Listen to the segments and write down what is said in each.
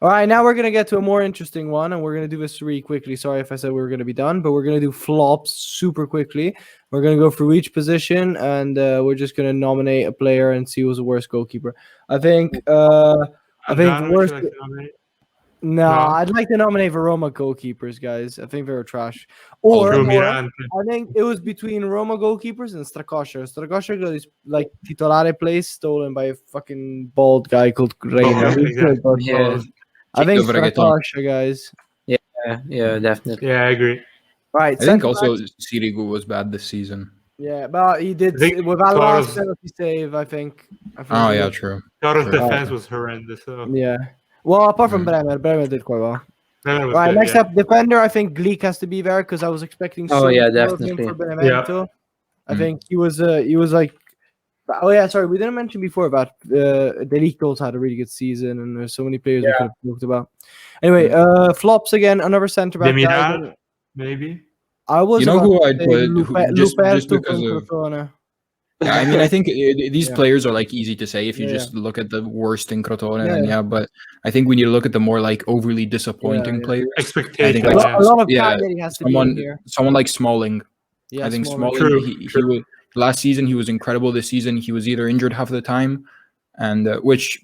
All right, now we're going to get to a more interesting one, and we're going to do this really quickly. Sorry if I said we were going to be done, but we're going to do flops super quickly. We're going to go through each position, and we're just going to nominate a player and see who's the worst goalkeeper. I think worst. No, I'd like to nominate the Roma goalkeepers, guys. I think they were trash. Or I think it was between Roma goalkeepers and Strakosha. Strakosha got his titolare place stolen by a fucking bald guy called Reina. I think Strakosha, guys. Yeah, definitely. Yeah, I agree. Right. I think also Sirigu was bad this season. Yeah, but he did with that last penalty save, I think. Oh, yeah, true. Toro's defense was horrendous. So. Yeah. Well, apart from Bremer did quite well. Right, next up, defender. I think Gleek has to be there because I was expecting so much of him for Benevento. I think he was like. Oh yeah, sorry, we didn't mention before about Delict also had a really good season, and there's so many players we could have talked about. Anyway, flops again. Another centre back. Demiral, maybe. I was. You know who I'd put just because of. Yeah, I mean, I think these players are like easy to say if you just look at the worst in Crotone, but I think we need to look at the more like overly disappointing players. Expectations. A lot of has to be in here. Someone like Smalling. I think Smalling. He was, last season he was incredible. This season he was either injured half of the time, and which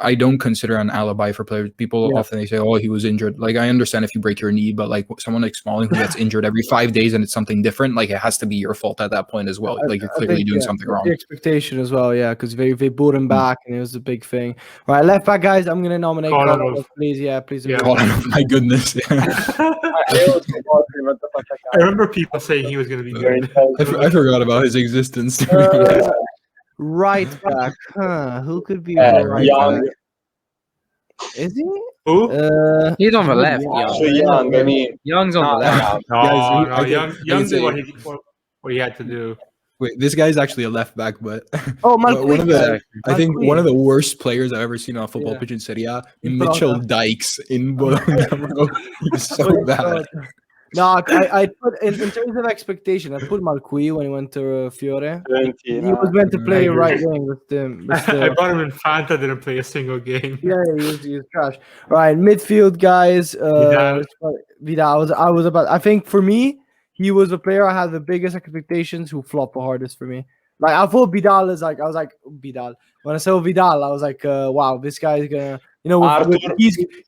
I don't consider an alibi for players. People often they say, "Oh, he was injured." Like I understand if you break your knee, but like someone like Smalling who gets injured every 5 days and it's something different, like it has to be your fault at that point as well. Like you're clearly doing something wrong. The expectation as well, because they brought him back and it was a big thing. Right, left back guys, I'm gonna nominate Kolarov, please. Please. Yeah. Oh, my goodness. I remember people saying he was gonna be good. I forgot about his existence. Right back, who could be right Young? back? Is he? Who? He's on the left. Young. I mean, Young's on the left. No, Young did what he had to do. Wait, this guy's actually a left back, but I think one of the worst players I've ever seen on a football pitch in Serie A, Mitchell Dykes in Bologna. He's so bad. No, I put in terms of expectation, I put Malqui when he went to Fiore. He was meant to play right wing with them. I bought him in Fanta, didn't play a single game. Yeah, he was trash. Right, midfield guys. Vidal. I think for me, he was a player I had the biggest expectations who flopped the hardest for me. Like I thought Vidal is like Vidal. When I saw Vidal, I was like, wow, this guy is gonna,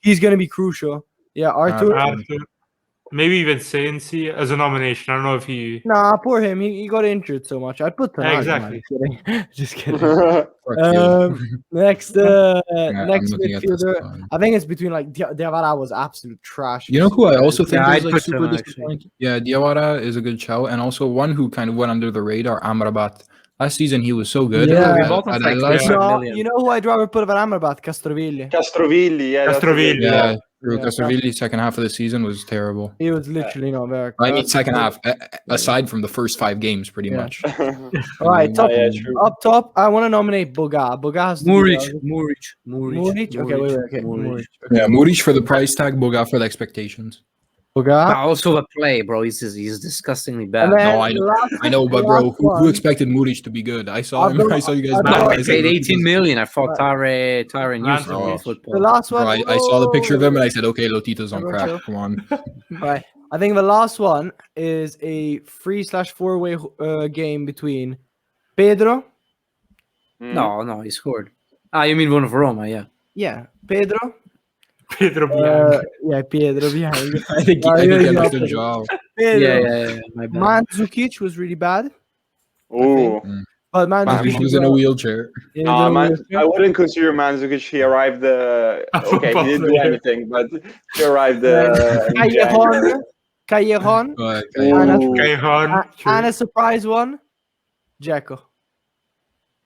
he's gonna be crucial. Yeah, Arturo. Maybe even Sensi as a nomination. I don't know if he. Nah, poor him. He got injured so much. I'd put Tonali. Exactly. Just kidding. Next midfielder. I think it's between like Diawara was absolute trash. You know who I also think is like super disappointing? Yeah, Diawara is a good shout, and also one who kind of went under the radar, Amrabat. Last season he was so good. Yeah, you know who I'd rather put over Amrabat? Castrovilli. Yeah. Castrovilli's second half of the season was terrible. He was literally not there. I mean, second half, aside from the first 5 games, pretty much. All right, up top, I want to nominate Boga. Boga has to Muric. Okay. Muric. Yeah, Muric for the price tag, Boga for the expectations. Boga. But also the play, bro. He's disgustingly bad. No, I know, but bro, who expected Muric to be good? I saw him. I saw you guys. I paid 18 million. I thought Tare knew football. The last one. Bro, I saw the picture of him and I said, okay, Lotito's on crack. Come on. Right. I think the last one is a 3/4-way game between Pedro. No, he scored. You mean one of Roma? Yeah. Yeah, Pedro. Pedro Bianchi. Pedro Bianchi. I think he understood Joao. Yeah. My bad. Mandzukic was really bad. Oh. But Mandzukic was in a wheelchair. I wouldn't consider Mandzukic. He arrived. He didn't do anything, but he arrived. Callejon. And a surprise one, Dzeko.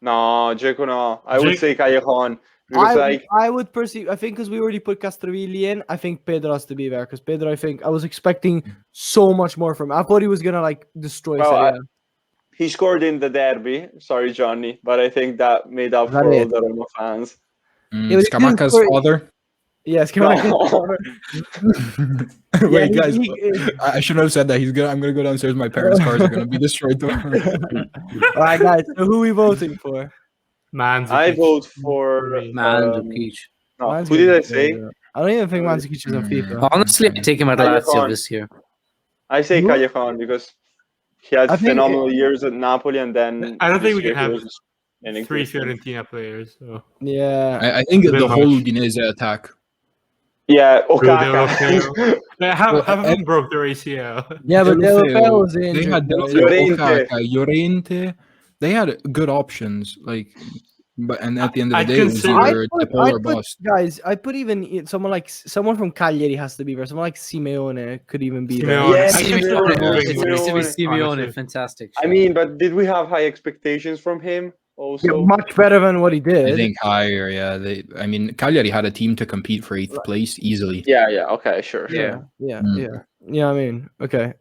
No, Dzeko no. I would say Callejon. I would perceive. I think because we already put Castrovilli in, I think Pedro has to be there because Pedro. I think I was expecting so much more from him. I thought he was gonna like destroy. He scored in the derby. Sorry, Johnny, but I think that made up for all the Roma fans. Scamacca's father. Yes, Scamacca's father. Wait, guys, I shouldn't have said that. I'm gonna go downstairs. My parents' cars are gonna be destroyed tomorrow. All right, guys. So who are we voting for? Mandzukic. I vote for Mandzukic. No, who did I say? I don't even think Mandzukic is on FIFA. Honestly, I take him at Lazio this year. I say Callejon because he had phenomenal years at Napoli, and then I don't think we can have 3 Fiorentina players. So. Yeah, I think the whole Udinese attack. Yeah, Okaka. Half of them broke their ACL. Yeah, but Deulofeu was injured. They had Okaka, Llorente. They had good options, like, but and at the end of the day, it was either Depol or bust. Guys, I put even someone from Cagliari has to be there. Someone like Simeone could even be there. Yeah, Simeone, fantastic. I mean, but did we have high expectations from him? Also, yeah, much better than what he did. I think higher, yeah. I mean, Cagliari had a team to compete for 8th place easily. Yeah, okay, sure. Yeah. I mean, okay.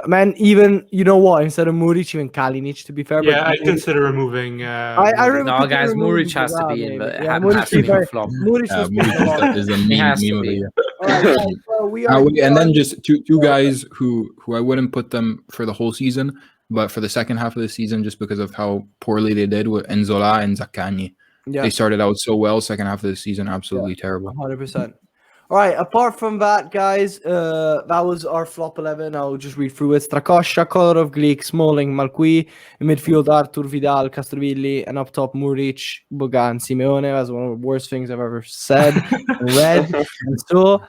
Man, even you know what? Instead of Muric, even Kalinic, to be fair. Yeah, I consider removing. No, guys, Muric has to be in, but has to be a flop. Muric is a meme of the year. Right, and then just two guys who I wouldn't put them for the whole season, but for the second half of the season, just because of how poorly they did with Nzola and Zaccagni. Yeah. They started out so well, second half of the season, absolutely terrible. 100%. All right, apart from that, guys, that was our flop 11. I'll just read through it. Strakosha, Kolarov, Glik, Smalling, Malqui. In midfield, Arturo Vidal, Castrovilli. And up top, Muric, Bogan, Simeone. That's one of the worst things I've ever said, read. And so